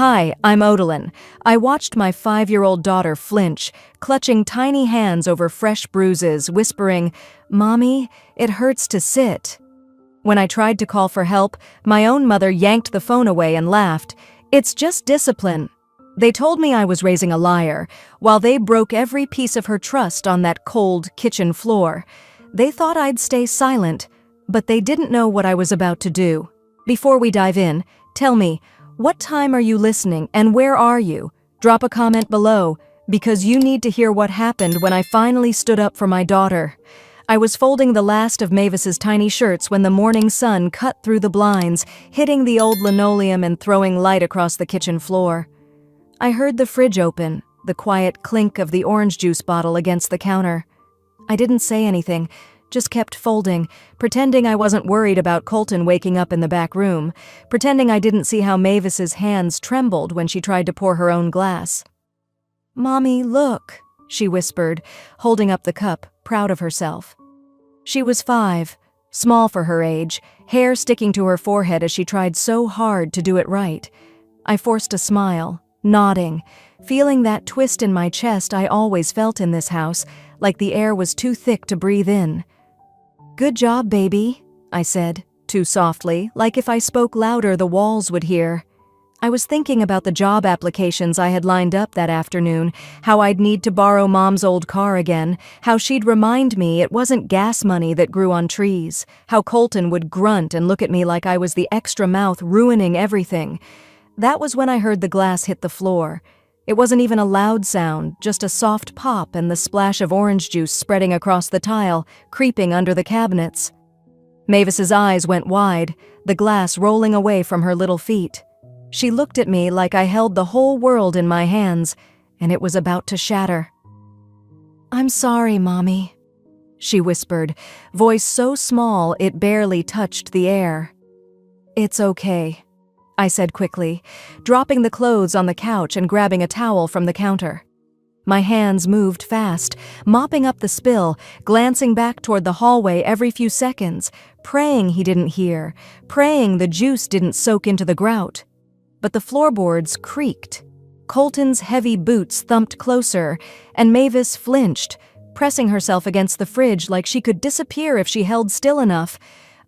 Hi, I'm Odalyn. I watched my 5-year-old daughter flinch, clutching tiny hands over fresh bruises, whispering, "Mommy, it hurts to sit." When I tried to call for help, my own mother yanked the phone away and laughed. "It's just discipline." They told me I was raising a liar, while they broke every piece of her trust on that cold kitchen floor. They thought I'd stay silent, but they didn't know what I was about to do. Before we dive in, tell me, what time are you listening and where are you? Drop a comment below, because you need to hear what happened when I finally stood up for my daughter. I was folding the last of Mavis's tiny shirts when the morning sun cut through the blinds, hitting the old linoleum and throwing light across the kitchen floor. I heard the fridge open, the quiet clink of the orange juice bottle against the counter. I didn't say anything, just kept folding, pretending I wasn't worried about Colton waking up in the back room, pretending I didn't see how Mavis's hands trembled when she tried to pour her own glass. "Mommy, look," she whispered, holding up the cup, proud of herself. She was 5, small for her age, hair sticking to her forehead as she tried so hard to do it right. I forced a smile, nodding, feeling that twist in my chest I always felt in this house, like the air was too thick to breathe in. "Good job, baby," I said, too softly, like if I spoke louder the walls would hear. I was thinking about the job applications I had lined up that afternoon, how I'd need to borrow Mom's old car again, how she'd remind me it wasn't gas money that grew on trees, how Colton would grunt and look at me like I was the extra mouth ruining everything. That was when I heard the glass hit the floor. It wasn't even a loud sound, just a soft pop and the splash of orange juice spreading across the tile, creeping under the cabinets. Mavis's eyes went wide, the glass rolling away from her little feet. She looked at me like I held the whole world in my hands, and it was about to shatter. "I'm sorry, Mommy," she whispered, voice so small it barely touched the air. "It's okay," I said quickly, dropping the clothes on the couch and grabbing a towel from the counter. My hands moved fast, mopping up the spill, glancing back toward the hallway every few seconds, praying he didn't hear, praying the juice didn't soak into the grout. But the floorboards creaked. Colton's heavy boots thumped closer, and Mavis flinched, pressing herself against the fridge like she could disappear if she held still enough.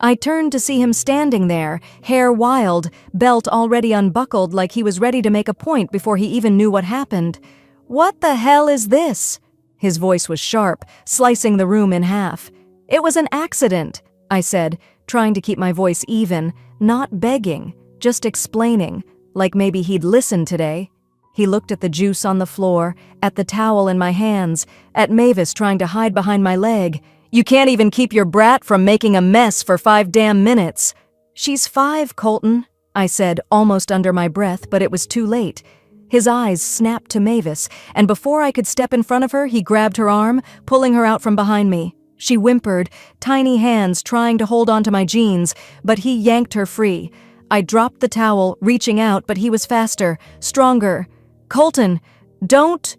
I turned to see him standing there, hair wild, belt already unbuckled like he was ready to make a point before he even knew what happened. "What the hell is this?" His voice was sharp, slicing the room in half. "It was an accident," I said, trying to keep my voice even, not begging, just explaining, like maybe he'd listen today. He looked at the juice on the floor, at the towel in my hands, at Mavis trying to hide behind my leg. "You can't even keep your brat from making a mess for 5 damn minutes." "She's 5, Colton," I said, almost under my breath, but it was too late. His eyes snapped to Mavis, and before I could step in front of her, he grabbed her arm, pulling her out from behind me. She whimpered, tiny hands trying to hold onto my jeans, but he yanked her free. I dropped the towel, reaching out, but he was faster, stronger. "Colton, don't—"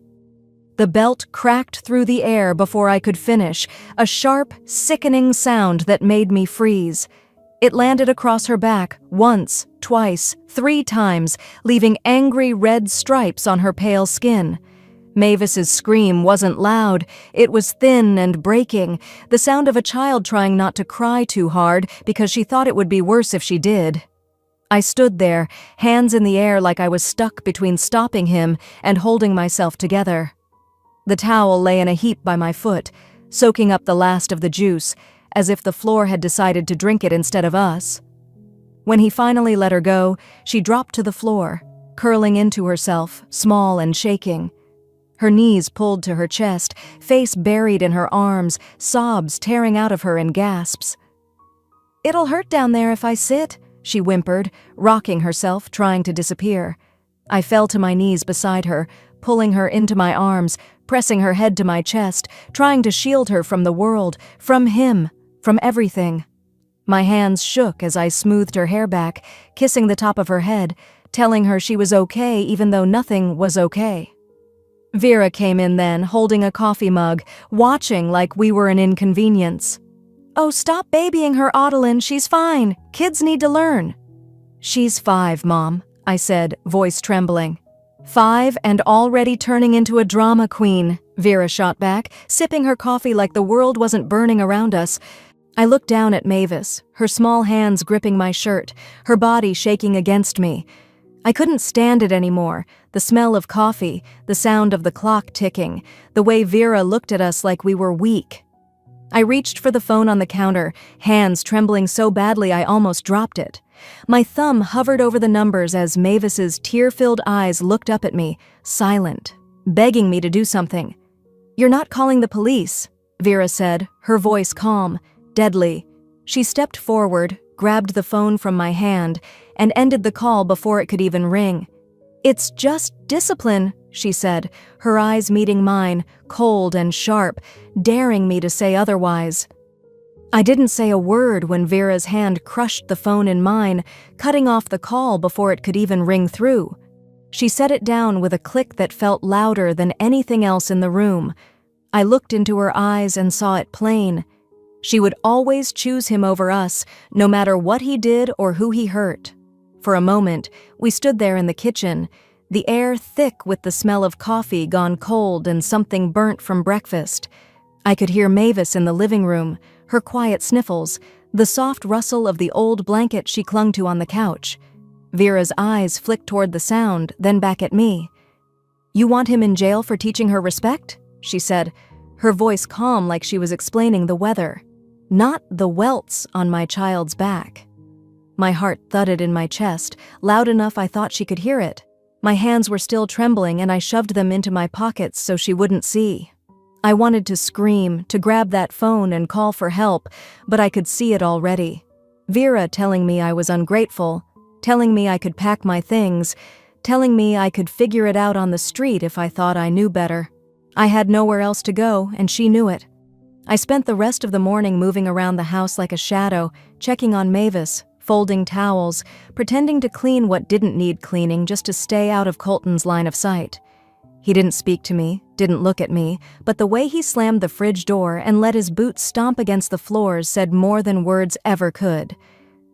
The belt cracked through the air before I could finish, a sharp, sickening sound that made me freeze. It landed across her back, once, twice, 3 times, leaving angry red stripes on her pale skin. Mavis's scream wasn't loud, it was thin and breaking, the sound of a child trying not to cry too hard because she thought it would be worse if she did. I stood there, hands in the air like I was stuck between stopping him and holding myself together. The towel lay in a heap by my foot, soaking up the last of the juice, as if the floor had decided to drink it instead of us. When he finally let her go, she dropped to the floor, curling into herself, small and shaking. Her knees pulled to her chest, face buried in her arms, sobs tearing out of her in gasps. "It'll hurt down there if I sit," she whimpered, rocking herself, trying to disappear. I fell to my knees beside her, pulling her into my arms, pressing her head to my chest, trying to shield her from the world, from him, from everything. My hands shook as I smoothed her hair back, kissing the top of her head, telling her she was okay even though nothing was okay. Vera came in then, holding a coffee mug, watching like we were an inconvenience. "Oh, stop babying her, Odalyn, she's fine. Kids need to learn." "She's 5, Mom," I said, voice trembling. 5 and already turning into a drama queen, Vera shot back, sipping her coffee like the world wasn't burning around us. I looked down at Mavis, her small hands gripping my shirt, her body shaking against me. I couldn't stand it anymore, the smell of coffee, the sound of the clock ticking, the way Vera looked at us like we were weak. I reached for the phone on the counter, hands trembling so badly I almost dropped it. My thumb hovered over the numbers as Mavis's tear-filled eyes looked up at me, silent, begging me to do something. "You're not calling the police," Vera said, her voice calm, deadly. She stepped forward, grabbed the phone from my hand, and ended the call before it could even ring. "It's just discipline," she said, her eyes meeting mine, cold and sharp, daring me to say otherwise. I didn't say a word when Vera's hand crushed the phone in mine, cutting off the call before it could even ring through. She set it down with a click that felt louder than anything else in the room. I looked into her eyes and saw it plain. She would always choose him over us, no matter what he did or who he hurt. For a moment, we stood there in the kitchen, the air thick with the smell of coffee gone cold and something burnt from breakfast. I could hear Mavis in the living room, her quiet sniffles, the soft rustle of the old blanket she clung to on the couch. Vera's eyes flicked toward the sound, then back at me. "You want him in jail for teaching her respect?" she said, her voice calm like she was explaining the weather. Not the welts on my child's back. My heart thudded in my chest, loud enough I thought she could hear it. My hands were still trembling and I shoved them into my pockets so she wouldn't see. I wanted to scream, to grab that phone and call for help, but I could see it already. Vera telling me I was ungrateful, telling me I could pack my things, telling me I could figure it out on the street if I thought I knew better. I had nowhere else to go, and she knew it. I spent the rest of the morning moving around the house like a shadow, checking on Mavis, folding towels, pretending to clean what didn't need cleaning just to stay out of Colton's line of sight. He didn't speak to me, didn't look at me, but the way he slammed the fridge door and let his boots stomp against the floors said more than words ever could.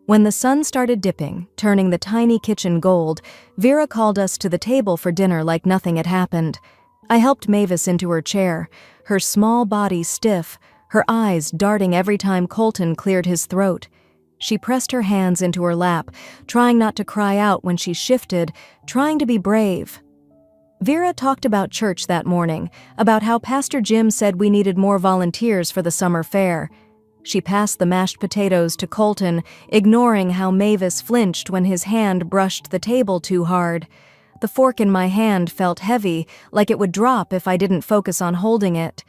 When the sun started dipping, turning the tiny kitchen gold, Vera called us to the table for dinner like nothing had happened. I helped Mavis into her chair, her small body stiff, her eyes darting every time Colton cleared his throat. She pressed her hands into her lap, trying not to cry out when she shifted, trying to be brave. Vera talked about church that morning, about how Pastor Jim said we needed more volunteers for the summer fair. She passed the mashed potatoes to Colton, ignoring how Mavis flinched when his hand brushed the table too hard. The fork in my hand felt heavy, like it would drop if I didn't focus on holding it.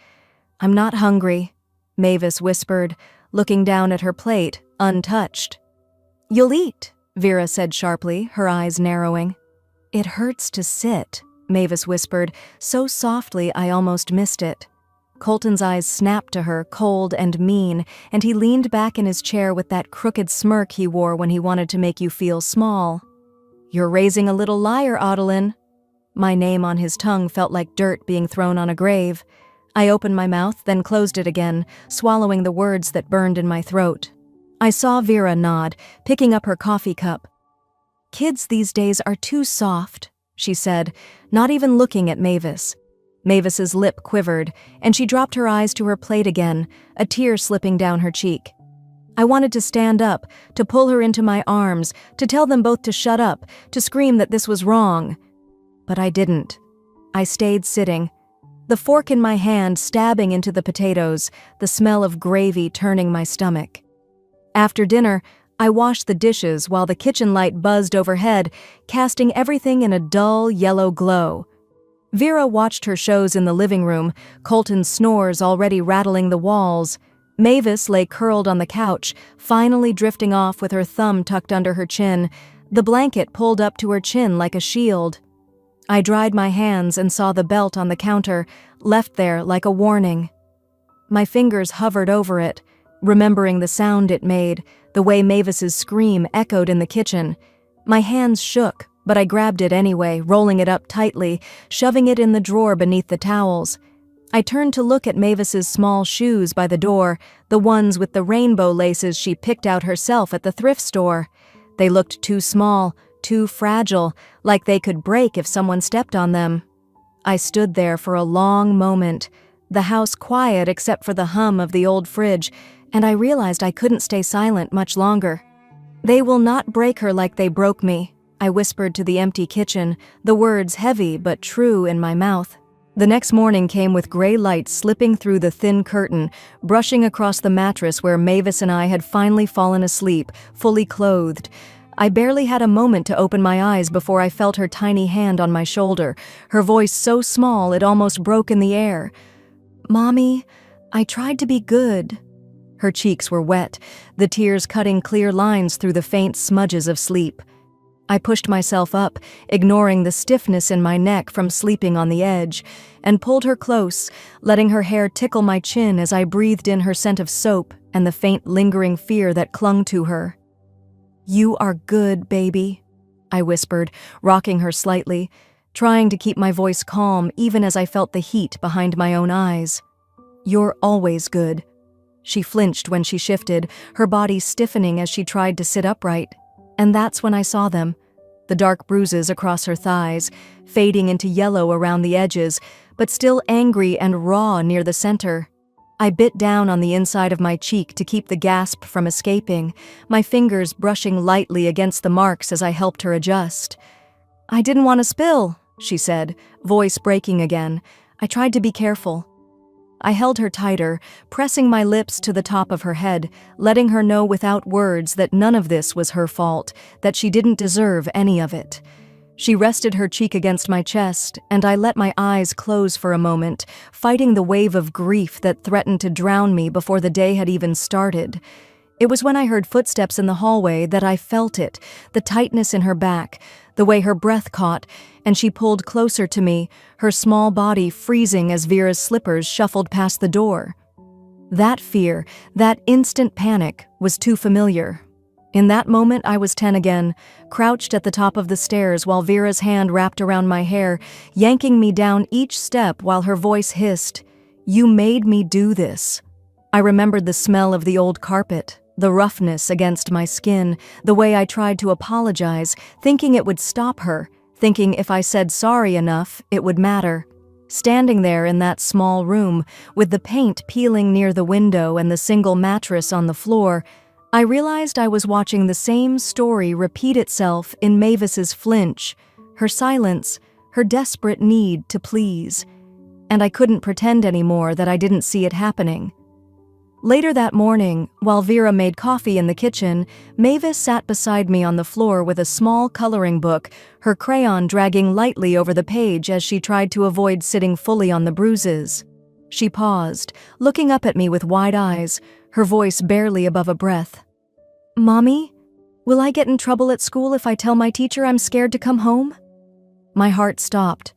"I'm not hungry," Mavis whispered, looking down at her plate, untouched. "You'll eat," Vera said sharply, her eyes narrowing. "It hurts to sit," Mavis whispered, so softly I almost missed it. Colton's eyes snapped to her, cold and mean, and he leaned back in his chair with that crooked smirk he wore when he wanted to make you feel small. "You're raising a little liar, Adeline." My name on his tongue felt like dirt being thrown on a grave. I opened my mouth, then closed it again, swallowing the words that burned in my throat. I saw Vera nod, picking up her coffee cup. "Kids these days are too soft," she said, not even looking at Mavis. Mavis's lip quivered, and she dropped her eyes to her plate again, a tear slipping down her cheek. I wanted to stand up, to pull her into my arms, to tell them both to shut up, to scream that this was wrong. But I didn't. I stayed sitting, the fork in my hand stabbing into the potatoes, the smell of gravy turning my stomach. After dinner, I washed the dishes while the kitchen light buzzed overhead, casting everything in a dull yellow glow. Vera watched her shows in the living room, Colton's snores already rattling the walls. Mavis lay curled on the couch, finally drifting off with her thumb tucked under her chin, the blanket pulled up to her chin like a shield. I dried my hands and saw the belt on the counter, left there like a warning. My fingers hovered over it, remembering the sound it made, the way Mavis's scream echoed in the kitchen. My hands shook, but I grabbed it anyway, rolling it up tightly, shoving it in the drawer beneath the towels. I turned to look at Mavis's small shoes by the door, the ones with the rainbow laces she picked out herself at the thrift store. They looked too small, too fragile, like they could break if someone stepped on them. I stood there for a long moment, the house quiet except for the hum of the old fridge, and I realized I couldn't stay silent much longer. "They will not break her like they broke me," I whispered to the empty kitchen, the words heavy but true in my mouth. The next morning came with gray light slipping through the thin curtain, brushing across the mattress where Mavis and I had finally fallen asleep, fully clothed. I barely had a moment to open my eyes before I felt her tiny hand on my shoulder, her voice so small it almost broke in the air. "Mommy, I tried to be good." Her cheeks were wet, the tears cutting clear lines through the faint smudges of sleep. I pushed myself up, ignoring the stiffness in my neck from sleeping on the edge, and pulled her close, letting her hair tickle my chin as I breathed in her scent of soap and the faint lingering fear that clung to her. "You are good, baby," I whispered, rocking her slightly, trying to keep my voice calm even as I felt the heat behind my own eyes. "You're always good." She flinched when she shifted, her body stiffening as she tried to sit upright. And that's when I saw them, the dark bruises across her thighs, fading into yellow around the edges, but still angry and raw near the center. I bit down on the inside of my cheek to keep the gasp from escaping, my fingers brushing lightly against the marks as I helped her adjust. "I didn't want to spill," she said, voice breaking again. I tried to be careful. I held her tighter, pressing my lips to the top of her head, letting her know without words that none of this was her fault, that she didn't deserve any of it. She rested her cheek against my chest, and I let my eyes close for a moment, fighting the wave of grief that threatened to drown me before the day had even started. It was when I heard footsteps in the hallway that I felt it, the tightness in her back, the way her breath caught, and she pulled closer to me, her small body freezing as Vera's slippers shuffled past the door. That fear, that instant panic, was too familiar. In that moment I was 10 again, crouched at the top of the stairs while Vera's hand wrapped around my hair, yanking me down each step while her voice hissed, "You made me do this." I remembered the smell of the old carpet, the roughness against my skin, the way I tried to apologize, thinking it would stop her, thinking if I said sorry enough, it would matter. Standing there in that small room, with the paint peeling near the window and the single mattress on the floor, I realized I was watching the same story repeat itself in Mavis's flinch, her silence, her desperate need to please. And I couldn't pretend anymore that I didn't see it happening. Later that morning, while Vera made coffee in the kitchen, Mavis sat beside me on the floor with a small coloring book, her crayon dragging lightly over the page as she tried to avoid sitting fully on the bruises. She paused, looking up at me with wide eyes, her voice barely above a breath. "Mommy, will I get in trouble at school if I tell my teacher I'm scared to come home?" My heart stopped.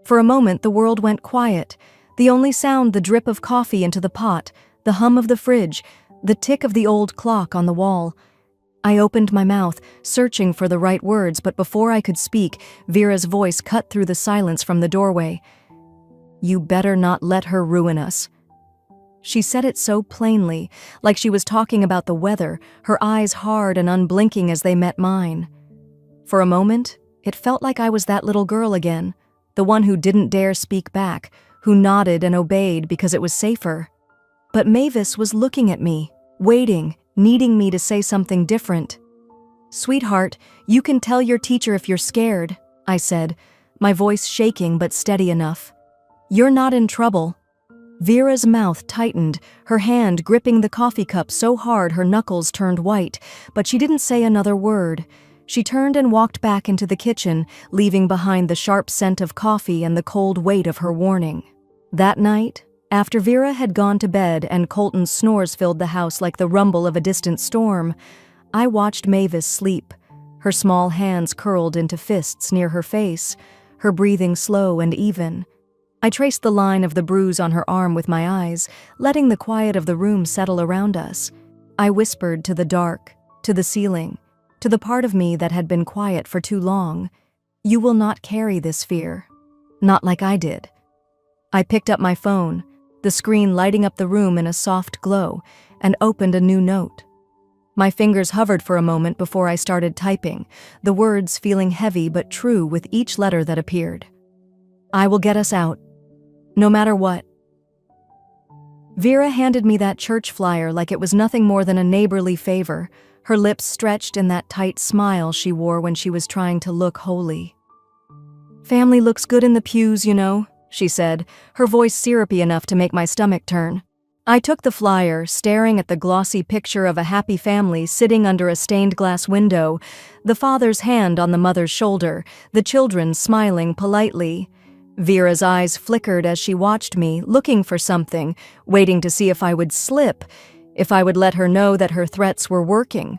For a moment the world went quiet, the only sound the drip of coffee into the pot, the hum of the fridge, the tick of the old clock on the wall. I opened my mouth, searching for the right words, but before I could speak, Vera's voice cut through the silence from the doorway. "You better not let her ruin us." She said it so plainly, like she was talking about the weather, her eyes hard and unblinking as they met mine. For a moment, it felt like I was that little girl again, the one who didn't dare speak back, who nodded and obeyed because it was safer. But Mavis was looking at me, waiting, needing me to say something different. "Sweetheart, you can tell your teacher if you're scared," I said, my voice shaking but steady enough. "You're not in trouble." Vera's mouth tightened, her hand gripping the coffee cup so hard her knuckles turned white, but she didn't say another word. She turned and walked back into the kitchen, leaving behind the sharp scent of coffee and the cold weight of her warning. That night, after Vera had gone to bed and Colton's snores filled the house like the rumble of a distant storm, I watched Mavis sleep, her small hands curled into fists near her face, her breathing slow and even. I traced the line of the bruise on her arm with my eyes, letting the quiet of the room settle around us. I whispered to the dark, to the ceiling, to the part of me that had been quiet for too long, "You will not carry this fear. Not like I did." I picked up my phone, the screen lighting up the room in a soft glow, and opened a new note. My fingers hovered for a moment before I started typing, the words feeling heavy but true with each letter that appeared. I will get us out. No matter what. Vera handed me that church flyer like it was nothing more than a neighborly favor, her lips stretched in that tight smile she wore when she was trying to look holy. "Family looks good in the pews, you know," she said, her voice syrupy enough to make my stomach turn. I took the flyer, staring at the glossy picture of a happy family sitting under a stained glass window, the father's hand on the mother's shoulder, the children smiling politely. Vera's eyes flickered as she watched me, looking for something, waiting to see if I would slip, if I would let her know that her threats were working.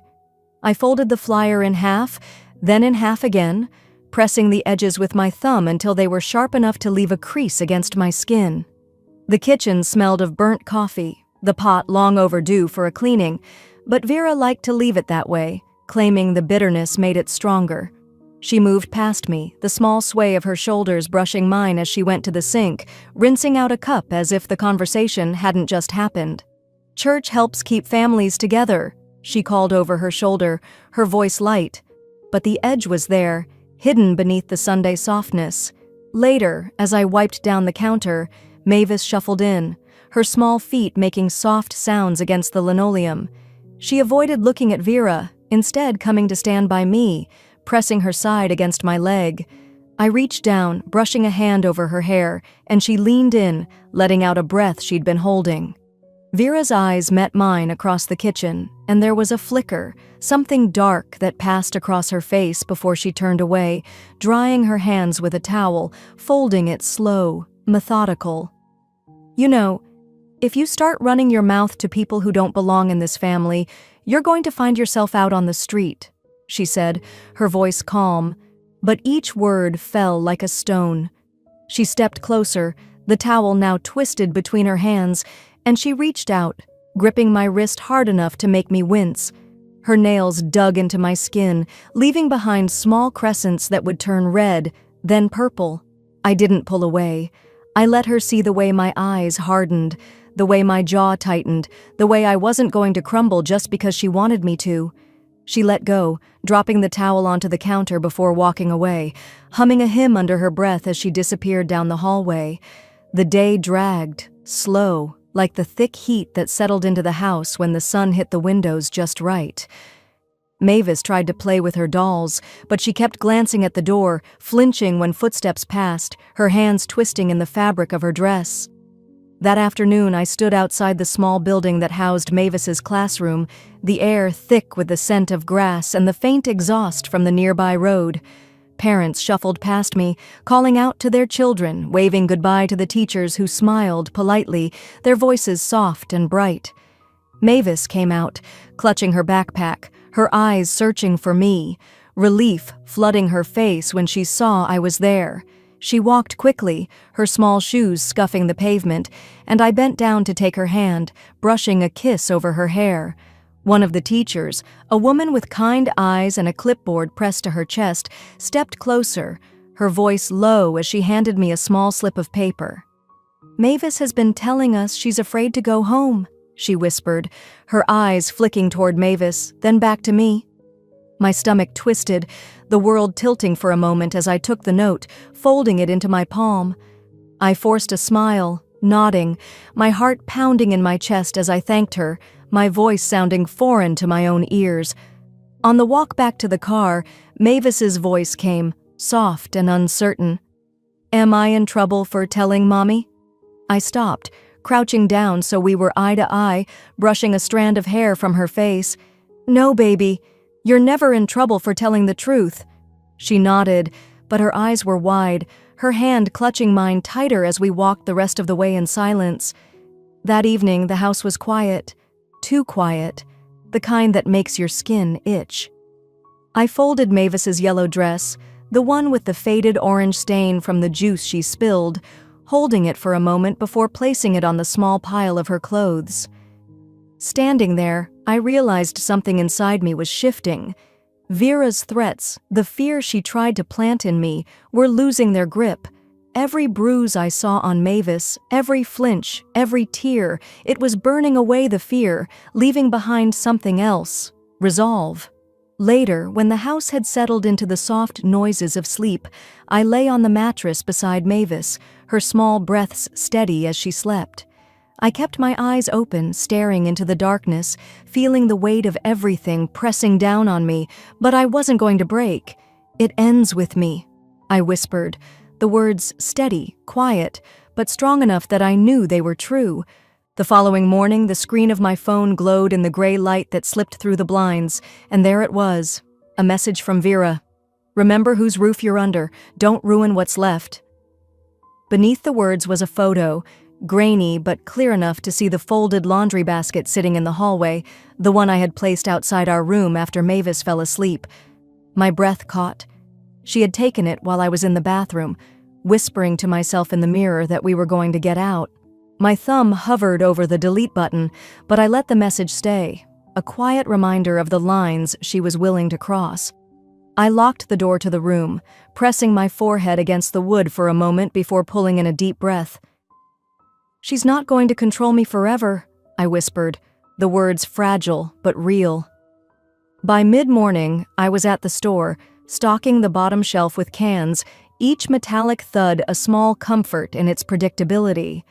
I folded the flyer in half, then in half again, pressing the edges with my thumb until they were sharp enough to leave a crease against my skin. The kitchen smelled of burnt coffee, the pot long overdue for a cleaning, but Vera liked to leave it that way, claiming the bitterness made it stronger. She moved past me, the small sway of her shoulders brushing mine as she went to the sink, rinsing out a cup as if the conversation hadn't just happened. "Church helps keep families together," she called over her shoulder, her voice light. But the edge was there, hidden beneath the Sunday softness. Later, as I wiped down the counter, Mavis shuffled in, her small feet making soft sounds against the linoleum. She avoided looking at Vera, instead coming to stand by me, pressing her side against my leg. I reached down, brushing a hand over her hair, and she leaned in, letting out a breath she'd been holding. Vera's eyes met mine across the kitchen, and there was a flicker, something dark that passed across her face before she turned away, drying her hands with a towel, folding it slow, methodical. "You know, if you start running your mouth to people who don't belong in this family, you're going to find yourself out on the street," she said, her voice calm, but each word fell like a stone. She stepped closer, the towel now twisted between her hands, and she reached out, gripping my wrist hard enough to make me wince. Her nails dug into my skin, leaving behind small crescents that would turn red, then purple. I didn't pull away. I let her see the way my eyes hardened, the way my jaw tightened, the way I wasn't going to crumble just because she wanted me to. She let go, dropping the towel onto the counter before walking away, humming a hymn under her breath as she disappeared down the hallway. The day dragged, slow, like the thick heat that settled into the house when the sun hit the windows just right. Mavis tried to play with her dolls, but she kept glancing at the door, flinching when footsteps passed, her hands twisting in the fabric of her dress. That afternoon, I stood outside the small building that housed Mavis's classroom, the air thick with the scent of grass and the faint exhaust from the nearby road. Parents shuffled past me, calling out to their children, waving goodbye to the teachers who smiled politely, their voices soft and bright. Mavis came out, clutching her backpack, her eyes searching for me, relief flooding her face when she saw I was there. She walked quickly, her small shoes scuffing the pavement, and I bent down to take her hand, brushing a kiss over her hair. One of the teachers, a woman with kind eyes and a clipboard pressed to her chest, stepped closer, her voice low as she handed me a small slip of paper. "Mavis has been telling us she's afraid to go home," she whispered, her eyes flicking toward Mavis, then back to me. My stomach twisted, the world tilting for a moment as I took the note, folding it into my palm. I forced a smile, nodding, my heart pounding in my chest as I thanked her, my voice sounding foreign to my own ears. On the walk back to the car, Mavis's voice came, soft and uncertain. "Am I in trouble for telling Mommy?" I stopped, crouching down so we were eye to eye, brushing a strand of hair from her face. "No, baby. You're never in trouble for telling the truth." She nodded, but her eyes were wide, her hand clutching mine tighter as we walked the rest of the way in silence. That evening, the house was quiet, too quiet, the kind that makes your skin itch. I folded Mavis's yellow dress, the one with the faded orange stain from the juice she spilled, holding it for a moment before placing it on the small pile of her clothes. Standing there, I realized something inside me was shifting. Vera's threats, the fear she tried to plant in me, were losing their grip. Every bruise I saw on Mavis, every flinch, every tear, it was burning away the fear, leaving behind something else, resolve. Later, when the house had settled into the soft noises of sleep, I lay on the mattress beside Mavis, her small breaths steady as she slept. I kept my eyes open, staring into the darkness, feeling the weight of everything pressing down on me, but I wasn't going to break. "It ends with me," I whispered, the words steady, quiet, but strong enough that I knew they were true. The following morning, the screen of my phone glowed in the gray light that slipped through the blinds, and there it was, a message from Vera. "Remember whose roof you're under. Don't ruin what's left." Beneath the words was a photo, grainy but clear enough to see the folded laundry basket sitting in the hallway, the one I had placed outside our room after Mavis fell asleep. My breath caught. She had taken it while I was in the bathroom, whispering to myself in the mirror that we were going to get out. My thumb hovered over the delete button, but I let the message stay, a quiet reminder of the lines she was willing to cross. I locked the door to the room, pressing my forehead against the wood for a moment before pulling in a deep breath. "She's not going to control me forever," I whispered, the words fragile but real. By mid-morning, I was at the store, stocking the bottom shelf with cans, each metallic thud a small comfort in its predictability.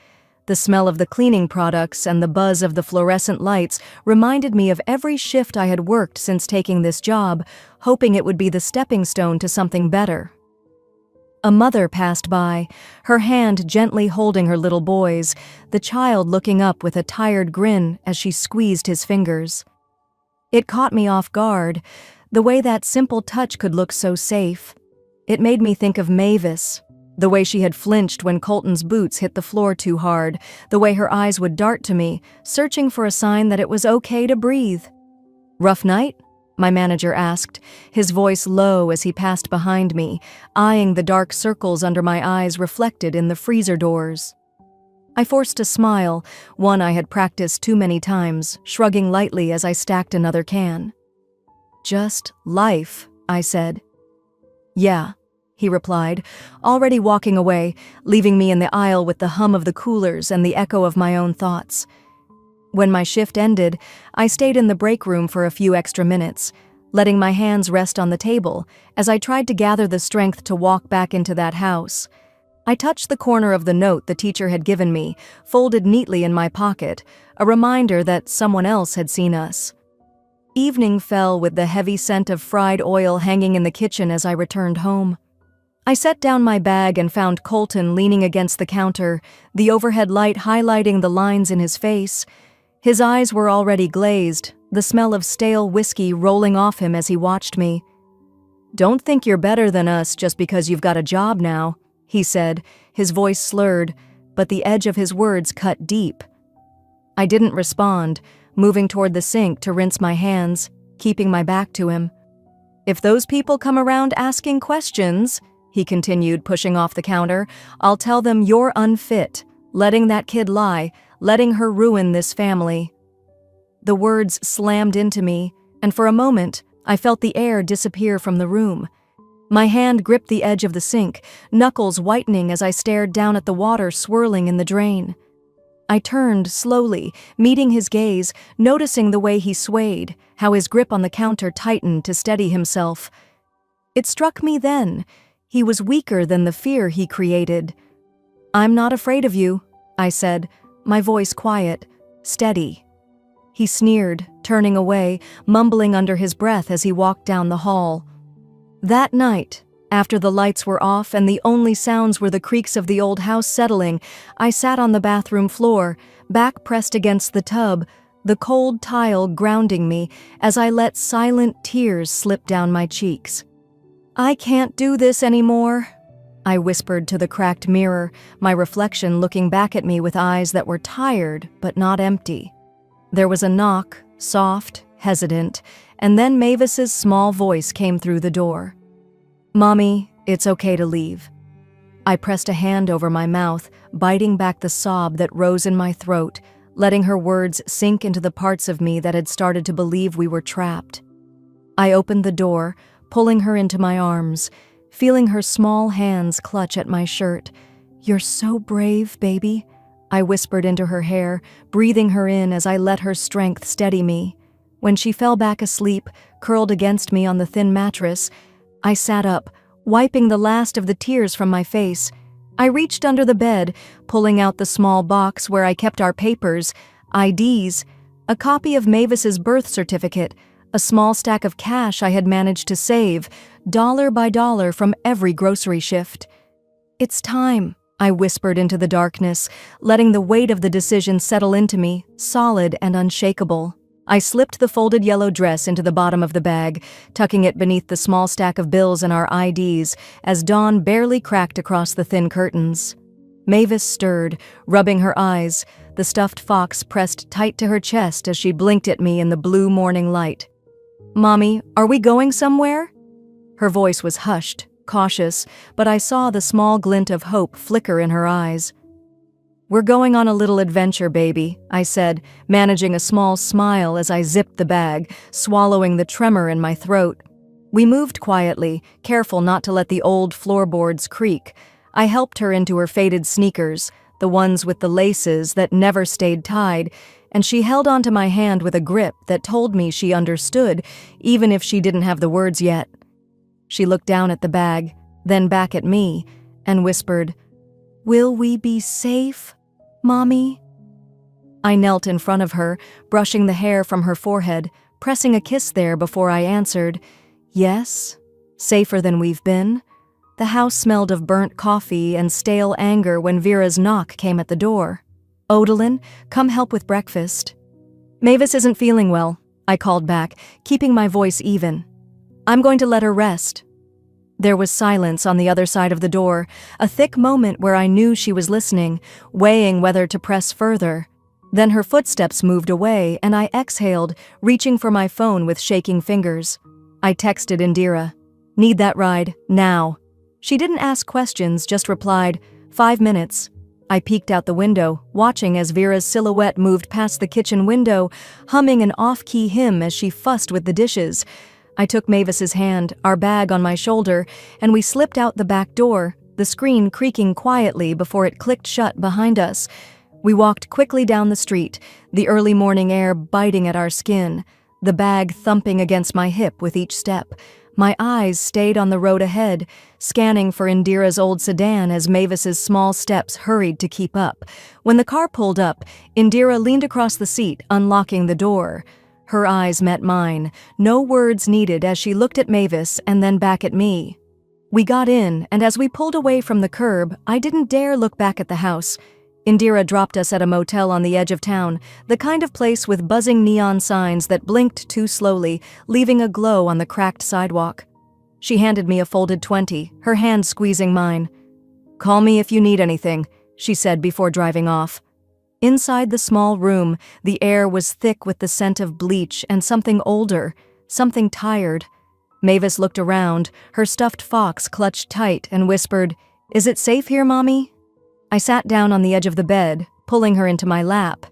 The smell of the cleaning products and the buzz of the fluorescent lights reminded me of every shift I had worked since taking this job, hoping it would be the stepping stone to something better. A mother passed by, her hand gently holding her little boy's, the child looking up with a tired grin as she squeezed his fingers. It caught me off guard, the way that simple touch could look so safe. It made me think of Mavis, the way she had flinched when Colton's boots hit the floor too hard, the way her eyes would dart to me, searching for a sign that it was okay to breathe. "Rough night?" my manager asked, his voice low as he passed behind me, eyeing the dark circles under my eyes reflected in the freezer doors. I forced a smile, one I had practiced too many times, shrugging lightly as I stacked another can. "Just life," I said. "Yeah," he replied, already walking away, leaving me in the aisle with the hum of the coolers and the echo of my own thoughts. When my shift ended, I stayed in the break room for a few extra minutes, letting my hands rest on the table as I tried to gather the strength to walk back into that house. I touched the corner of the note the teacher had given me, folded neatly in my pocket, a reminder that someone else had seen us. Evening fell with the heavy scent of fried oil hanging in the kitchen as I returned home. I set down my bag and found Colton leaning against the counter, the overhead light highlighting the lines in his face. His eyes were already glazed, the smell of stale whiskey rolling off him as he watched me. "Don't think you're better than us just because you've got a job now," he said, his voice slurred, but the edge of his words cut deep. I didn't respond, moving toward the sink to rinse my hands, keeping my back to him. "If those people come around asking questions," he continued, pushing off the counter, "I'll tell them you're unfit, letting that kid lie, letting her ruin this family." The words slammed into me, and for a moment, I felt the air disappear from the room. My hand gripped the edge of the sink, knuckles whitening as I stared down at the water swirling in the drain. I turned slowly, meeting his gaze, noticing the way he swayed, how his grip on the counter tightened to steady himself. It struck me then. He was weaker than the fear he created. "I'm not afraid of you," I said, my voice quiet, steady. He sneered, turning away, mumbling under his breath as he walked down the hall. That night, after the lights were off and the only sounds were the creaks of the old house settling, I sat on the bathroom floor, back pressed against the tub, the cold tile grounding me as I let silent tears slip down my cheeks. "I can't do this anymore," I whispered to the cracked mirror, my reflection looking back at me with eyes that were tired but not empty. There was a knock, soft, hesitant, and then Mavis's small voice came through the door. "Mommy, it's okay to leave." I pressed a hand over my mouth, biting back the sob that rose in my throat, letting her words sink into the parts of me that had started to believe we were trapped. I opened the door, pulling her into my arms, feeling her small hands clutch at my shirt. "You're so brave, baby," I whispered into her hair, breathing her in as I let her strength steady me. When she fell back asleep, curled against me on the thin mattress, I sat up, wiping the last of the tears from my face. I reached under the bed, pulling out the small box where I kept our papers, IDs, a copy of Mavis's birth certificate, a small stack of cash I had managed to save, dollar by dollar from every grocery shift. "It's time," I whispered into the darkness, letting the weight of the decision settle into me, solid and unshakable. I slipped the folded yellow dress into the bottom of the bag, tucking it beneath the small stack of bills and our IDs, as dawn barely cracked across the thin curtains. Mavis stirred, rubbing her eyes, the stuffed fox pressed tight to her chest as she blinked at me in the blue morning light. "Mommy, are we going somewhere?" Her voice was hushed, cautious, but I saw the small glint of hope flicker in her eyes. "We're going on a little adventure, baby," I said, managing a small smile as I zipped the bag, swallowing the tremor in my throat. We moved quietly, careful not to let the old floorboards creak. I helped her into her faded sneakers, the ones with the laces that never stayed tied, and she held onto my hand with a grip that told me she understood, even if she didn't have the words yet. She looked down at the bag, then back at me, and whispered, "Will we be safe, Mommy?" I knelt in front of her, brushing the hair from her forehead, pressing a kiss there before I answered, "Yes, safer than we've been." The house smelled of burnt coffee and stale anger when Vera's knock came at the door. "Odalyn, come help with breakfast." "Mavis isn't feeling well," I called back, keeping my voice even. "I'm going to let her rest." There was silence on the other side of the door, a thick moment where I knew she was listening, weighing whether to press further. Then her footsteps moved away, and I exhaled, reaching for my phone with shaking fingers. I texted Indira, "Need that ride, now." She didn't ask questions, just replied, "5 minutes." I peeked out the window, watching as Vera's silhouette moved past the kitchen window, humming an off-key hymn as she fussed with the dishes. I took Mavis's hand, our bag on my shoulder, and we slipped out the back door, the screen creaking quietly before it clicked shut behind us. We walked quickly down the street, the early morning air biting at our skin, the bag thumping against my hip with each step. My eyes stayed on the road ahead, scanning for Indira's old sedan as Mavis's small steps hurried to keep up. When the car pulled up, Indira leaned across the seat, unlocking the door. Her eyes met mine, no words needed as she looked at Mavis and then back at me. We got in, and as we pulled away from the curb, I didn't dare look back at the house. Indira dropped us at a motel on the edge of town, the kind of place with buzzing neon signs that blinked too slowly, leaving a glow on the cracked sidewalk. She handed me a folded 20, her hand squeezing mine. "Call me if you need anything," she said before driving off. Inside the small room, the air was thick with the scent of bleach and something older, something tired. Mavis looked around, her stuffed fox clutched tight, and whispered, "Is it safe here, Mommy?" I sat down on the edge of the bed, pulling her into my lap.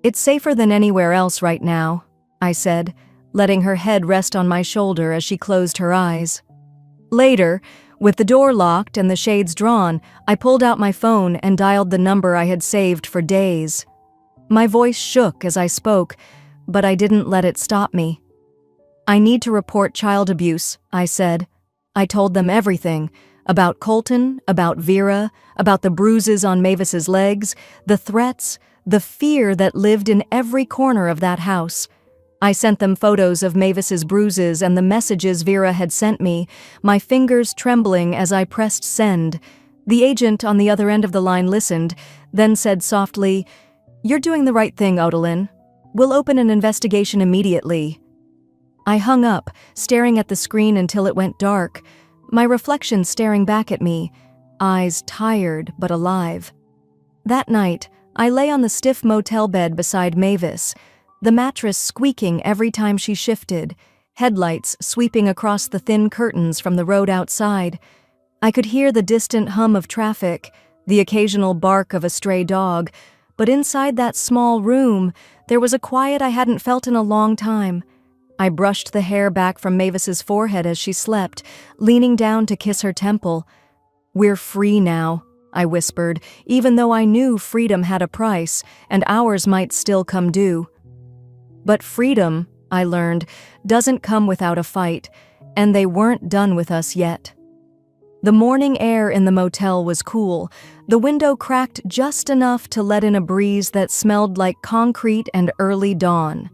"It's safer than anywhere else right now," I said, letting her head rest on my shoulder as she closed her eyes. Later, with the door locked and the shades drawn, I pulled out my phone and dialed the number I had saved for days. My voice shook as I spoke, but I didn't let it stop me. "I need to report child abuse," I said. I told them everything, about Colton, about Vera, about the bruises on Mavis's legs, the threats, the fear that lived in every corner of that house. I sent them photos of Mavis's bruises and the messages Vera had sent me, my fingers trembling as I pressed send. The agent on the other end of the line listened, then said softly, "You're doing the right thing, Odalyn. We'll open an investigation immediately." I hung up, staring at the screen until it went dark, my reflection staring back at me, eyes tired but alive. That night, I lay on the stiff motel bed beside Mavis, the mattress squeaking every time she shifted, headlights sweeping across the thin curtains from the road outside. I could hear the distant hum of traffic, the occasional bark of a stray dog, but inside that small room, there was a quiet I hadn't felt in a long time. I brushed the hair back from Mavis's forehead as she slept, leaning down to kiss her temple. "We're free now," I whispered, even though I knew freedom had a price, and ours might still come due. But freedom, I learned, doesn't come without a fight, and they weren't done with us yet. The morning air in the motel was cool, the window cracked just enough to let in a breeze that smelled like concrete and early dawn.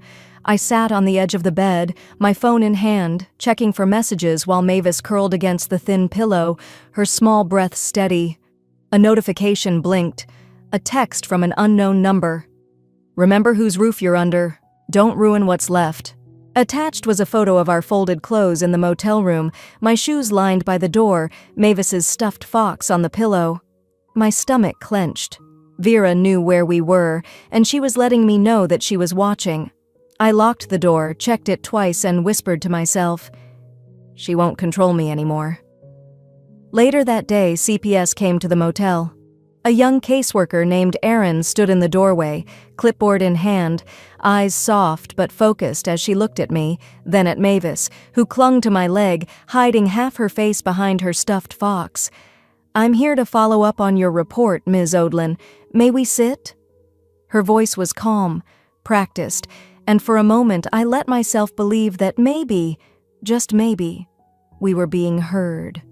I sat on the edge of the bed, my phone in hand, checking for messages while Mavis curled against the thin pillow, her small breath steady. A notification blinked, a text from an unknown number. "Remember whose roof you're under. Don't ruin what's left." Attached was a photo of our folded clothes in the motel room, my shoes lined by the door, Mavis's stuffed fox on the pillow. My stomach clenched. Vera knew where we were, and she was letting me know that she was watching. I locked the door, checked it twice, and whispered to myself, "She won't control me anymore." Later that day, CPS came to the motel. A young caseworker named Erin stood in the doorway, clipboard in hand, eyes soft but focused as she looked at me, then at Mavis, who clung to my leg, hiding half her face behind her stuffed fox. "I'm here to follow up on your report, Ms. Odlin. May we sit?" Her voice was calm, practiced, and for a moment I let myself believe that maybe, just maybe, we were being heard.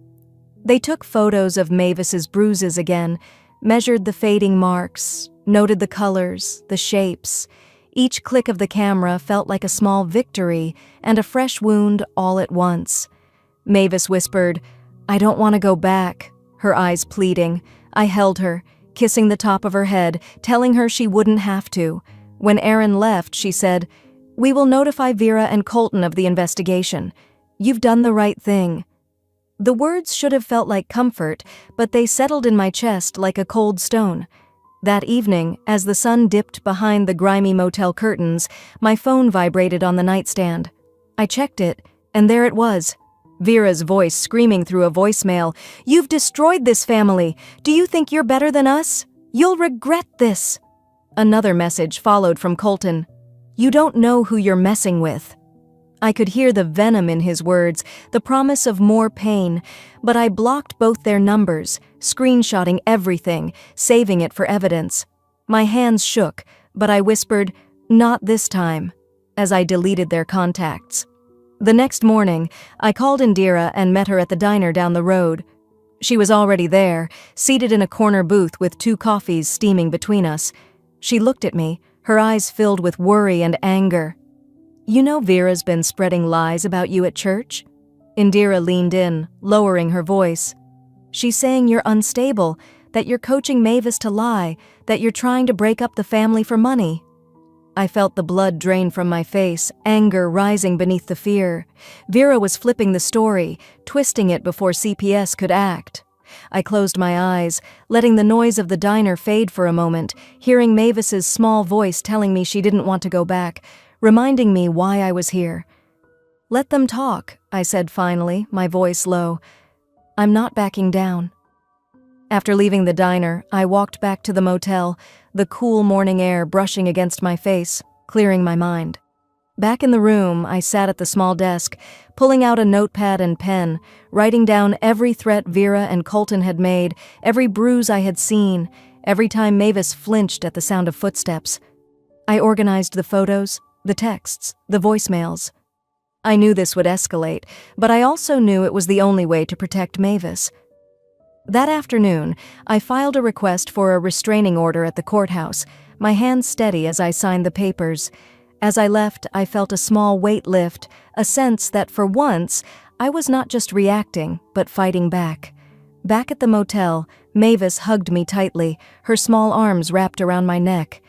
They took photos of Mavis's bruises again, measured the fading marks, noted the colors, the shapes. Each click of the camera felt like a small victory and a fresh wound all at once. Mavis whispered, "I don't want to go back," her eyes pleading. I held her, kissing the top of her head, telling her she wouldn't have to. When Erin left, she said, "We will notify Vera and Colton of the investigation. You've done the right thing." The words should have felt like comfort, but they settled in my chest like a cold stone. That evening, as the sun dipped behind the grimy motel curtains, my phone vibrated on the nightstand. I checked it, and there it was. Vera's voice screaming through a voicemail, "You've destroyed this family. Do you think you're better than us? You'll regret this." Another message followed from Colton. "You don't know who you're messing with." I could hear the venom in his words, the promise of more pain, but I blocked both their numbers, screenshotting everything, saving it for evidence. My hands shook, but I whispered, "Not this time," as I deleted their contacts. The next morning, I called Indira and met her at the diner down the road. She was already there, seated in a corner booth with 2 coffees steaming between us. She looked at me, her eyes filled with worry and anger. "You know Vera's been spreading lies about you at church?" Indira leaned in, lowering her voice. "She's saying you're unstable, that you're coaching Mavis to lie, that you're trying to break up the family for money." I felt the blood drain from my face, anger rising beneath the fear. Vera was flipping the story, twisting it before CPS could act. I closed my eyes, letting the noise of the diner fade for a moment, hearing Mavis's small voice telling me she didn't want to go back, reminding me why I was here. "Let them talk," I said finally, my voice low. "I'm not backing down." After leaving the diner, I walked back to the motel, the cool morning air brushing against my face, clearing my mind. Back in the room, I sat at the small desk, pulling out a notepad and pen, writing down every threat Vera and Colton had made, every bruise I had seen, every time Mavis flinched at the sound of footsteps. I organized the photos, the texts, the voicemails. I knew this would escalate, but I also knew it was the only way to protect Mavis. That afternoon, I filed a request for a restraining order at the courthouse, my hands steady as I signed the papers. As I left, I felt a small weight lift, a sense that for once, I was not just reacting, but fighting back. Back at the motel, Mavis hugged me tightly, her small arms wrapped around my neck.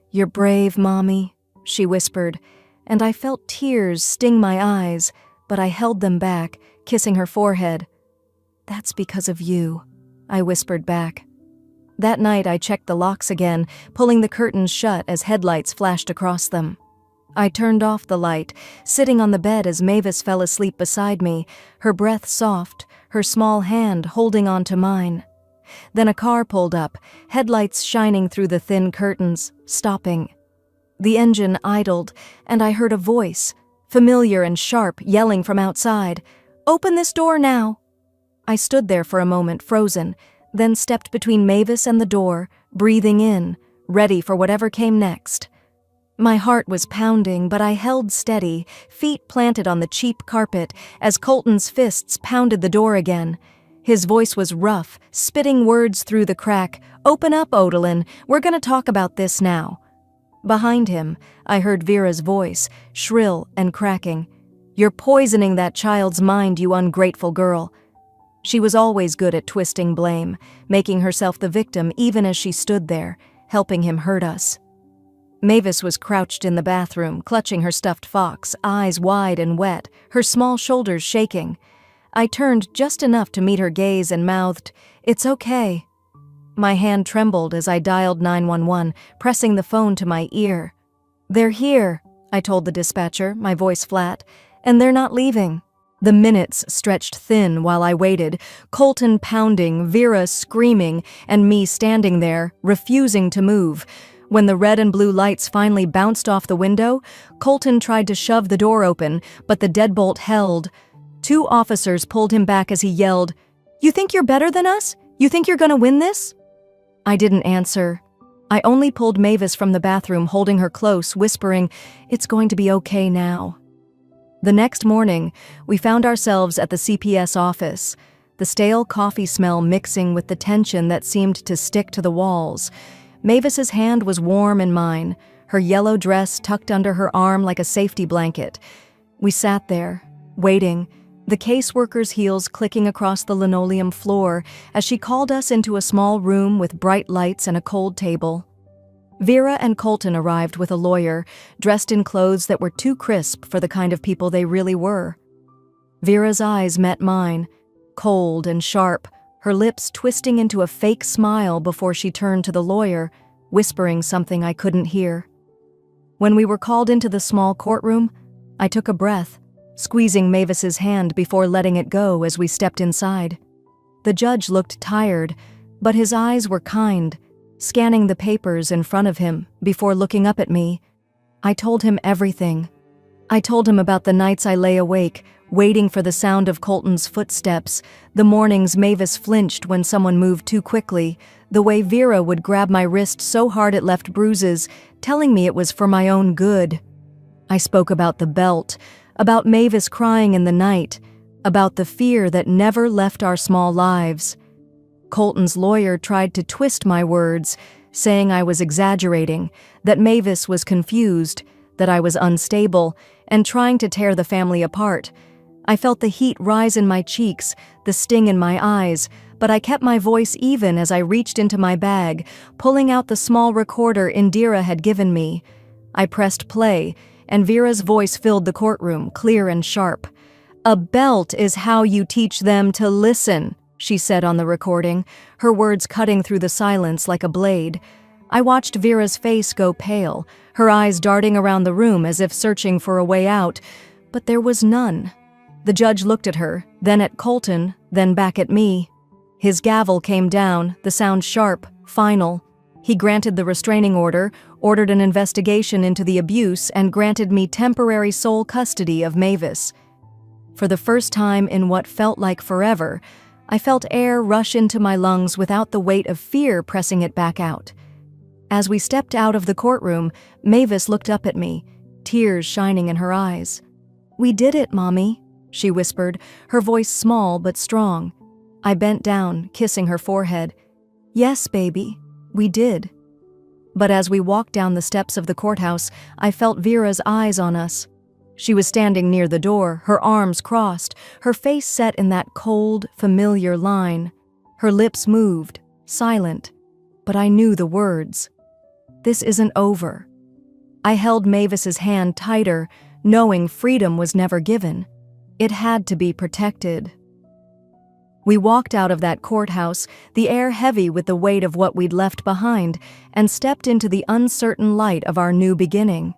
"You're brave, Mommy," she whispered, and I felt tears sting my eyes, but I held them back, kissing her forehead. "That's because of you," I whispered back. That night I checked the locks again, pulling the curtains shut as headlights flashed across them. I turned off the light, sitting on the bed as Mavis fell asleep beside me, her breath soft, her small hand holding on to mine. Then a car pulled up, headlights shining through the thin curtains, stopping. The engine idled, and I heard a voice, familiar and sharp, yelling from outside, "Open this door now!" I stood there for a moment, frozen, then stepped between Mavis and the door, breathing in, ready for whatever came next. My heart was pounding, but I held steady, feet planted on the cheap carpet, as Colton's fists pounded the door again. His voice was rough, spitting words through the crack. "Open up, Odalyn. We're gonna talk about this now." Behind him, I heard Vera's voice, shrill and cracking. "You're poisoning that child's mind, you ungrateful girl." She was always good at twisting blame, making herself the victim even as she stood there, helping him hurt us. Mavis was crouched in the bathroom, clutching her stuffed fox, eyes wide and wet, her small shoulders shaking. I turned just enough to meet her gaze and mouthed, "It's okay." My hand trembled as I dialed 911, pressing the phone to my ear. "They're here," I told the dispatcher, my voice flat, "and they're not leaving." The minutes stretched thin while I waited, Colton pounding, Vera screaming, and me standing there, refusing to move. When the red and blue lights finally bounced off the window, Colton tried to shove the door open, but the deadbolt held. 2 officers pulled him back as he yelled, "You think you're better than us? You think you're gonna win this?" I didn't answer. I only pulled Mavis from the bathroom, holding her close, whispering, "It's going to be okay now." The next morning, we found ourselves at the CPS office, the stale coffee smell mixing with the tension that seemed to stick to the walls. Mavis's hand was warm in mine, her yellow dress tucked under her arm like a safety blanket. We sat there, waiting, the caseworker's heels clicking across the linoleum floor as she called us into a small room with bright lights and a cold table. Vera and Colton arrived with a lawyer, dressed in clothes that were too crisp for the kind of people they really were. Vera's eyes met mine, cold and sharp, her lips twisting into a fake smile before she turned to the lawyer, whispering something I couldn't hear. When we were called into the small courtroom, I took a breath, squeezing Mavis's hand before letting it go as we stepped inside. The judge looked tired, but his eyes were kind, scanning the papers in front of him before looking up at me. I told him everything. I told him about the nights I lay awake, waiting for the sound of Colton's footsteps, the mornings Mavis flinched when someone moved too quickly, the way Vera would grab my wrist so hard it left bruises, telling me it was for my own good. I spoke about the belt, about Mavis crying in the night, about the fear that never left our small lives. Colton's lawyer tried to twist my words, saying I was exaggerating, that Mavis was confused, that I was unstable, and trying to tear the family apart. I felt the heat rise in my cheeks, the sting in my eyes, but I kept my voice even as I reached into my bag, pulling out the small recorder Indira had given me. I pressed play, and Vera's voice filled the courtroom, clear and sharp. "A belt is how you teach them to listen," she said on the recording, her words cutting through the silence like a blade. I watched Vera's face go pale, her eyes darting around the room as if searching for a way out, but there was none. The judge looked at her, then at Colton, then back at me. His gavel came down, the sound sharp, final. He granted the restraining order, ordered an investigation into the abuse, and granted me temporary sole custody of Mavis. For the first time in what felt like forever, I felt air rush into my lungs without the weight of fear pressing it back out. As we stepped out of the courtroom, Mavis looked up at me, tears shining in her eyes. "We did it, Mommy," she whispered, her voice small but strong. I bent down, kissing her forehead. "Yes, baby, we did." But as we walked down the steps of the courthouse, I felt Vera's eyes on us. She was standing near the door, her arms crossed, her face set in that cold, familiar line. Her lips moved, silent, but I knew the words. "This isn't over." I held Mavis's hand tighter, knowing freedom was never given. It had to be protected. We walked out of that courthouse, the air heavy with the weight of what we'd left behind, and stepped into the uncertain light of our new beginning.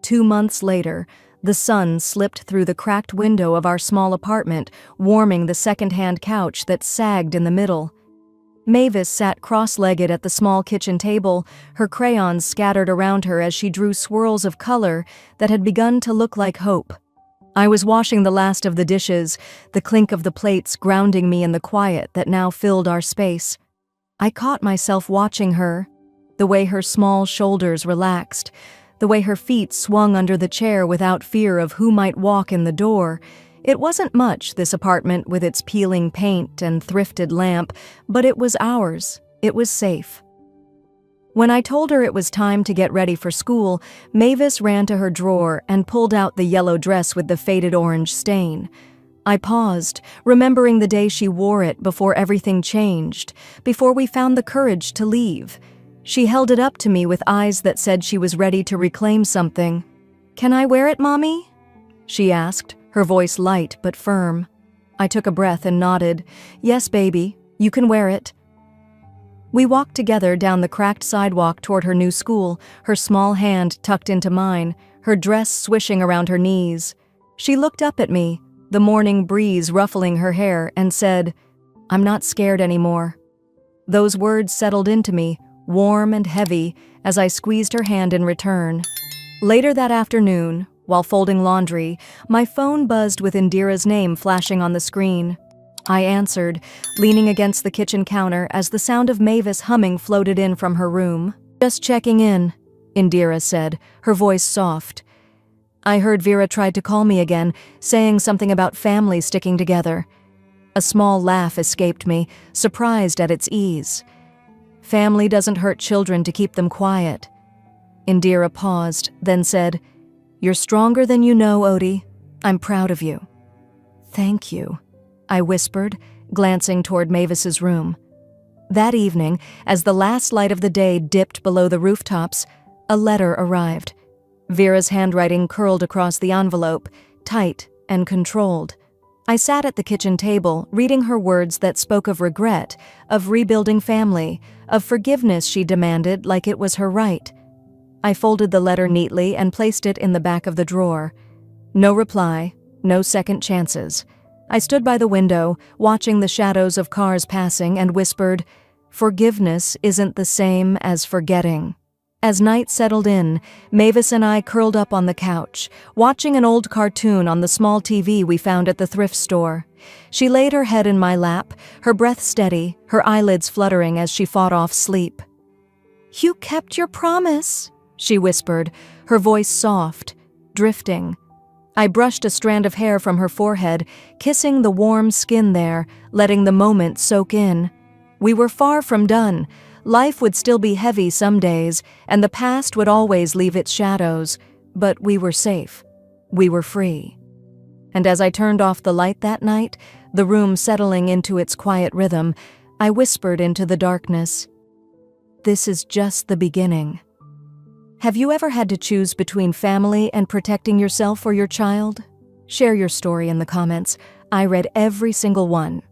2 months later, the sun slipped through the cracked window of our small apartment, warming the second-hand couch that sagged in the middle. Mavis sat cross-legged at the small kitchen table, her crayons scattered around her as she drew swirls of color that had begun to look like hope. I was washing the last of the dishes, the clink of the plates grounding me in the quiet that now filled our space. I caught myself watching her, the way her small shoulders relaxed, the way her feet swung under the chair without fear of who might walk in the door. It wasn't much, this apartment with its peeling paint and thrifted lamp, but it was ours. It was safe. When I told her it was time to get ready for school, Mavis ran to her drawer and pulled out the yellow dress with the faded orange stain. I paused, remembering the day she wore it before everything changed, before we found the courage to leave. She held it up to me with eyes that said she was ready to reclaim something. "Can I wear it, Mommy?" she asked, her voice light but firm. I took a breath and nodded. "Yes, baby, you can wear it." We walked together down the cracked sidewalk toward her new school, her small hand tucked into mine, her dress swishing around her knees. She looked up at me, the morning breeze ruffling her hair, and said, "I'm not scared anymore." Those words settled into me, warm and heavy, as I squeezed her hand in return. Later that afternoon, while folding laundry, my phone buzzed with Indira's name flashing on the screen. I answered, leaning against the kitchen counter as the sound of Mavis humming floated in from her room. "Just checking in," Indira said, her voice soft. I heard Vera tried to call me again, saying something about family sticking together. A small laugh escaped me, surprised at its ease. "Family doesn't hurt children to keep them quiet." Indira paused, then said, "You're stronger than you know, Odie. I'm proud of you." "Thank you," I whispered, glancing toward Mavis's room. That evening, as the last light of the day dipped below the rooftops, a letter arrived. Vera's handwriting curled across the envelope, tight and controlled. I sat at the kitchen table, reading her words that spoke of regret, of rebuilding family, of forgiveness she demanded like it was her right. I folded the letter neatly and placed it in the back of the drawer. No reply, no second chances. I stood by the window, watching the shadows of cars passing, and whispered, "Forgiveness isn't the same as forgetting." As night settled in, Mavis and I curled up on the couch, watching an old cartoon on the small TV we found at the thrift store. She laid her head in my lap, her breath steady, her eyelids fluttering as she fought off sleep. "You kept your promise," she whispered, her voice soft, drifting. I brushed a strand of hair from her forehead, kissing the warm skin there, letting the moment soak in. We were far from done. Life would still be heavy some days, and the past would always leave its shadows, but we were safe. We were free. And as I turned off the light that night, the room settling into its quiet rhythm, I whispered into the darkness, "This is just the beginning." Have you ever had to choose between family and protecting yourself or your child? Share your story in the comments. I read every single one.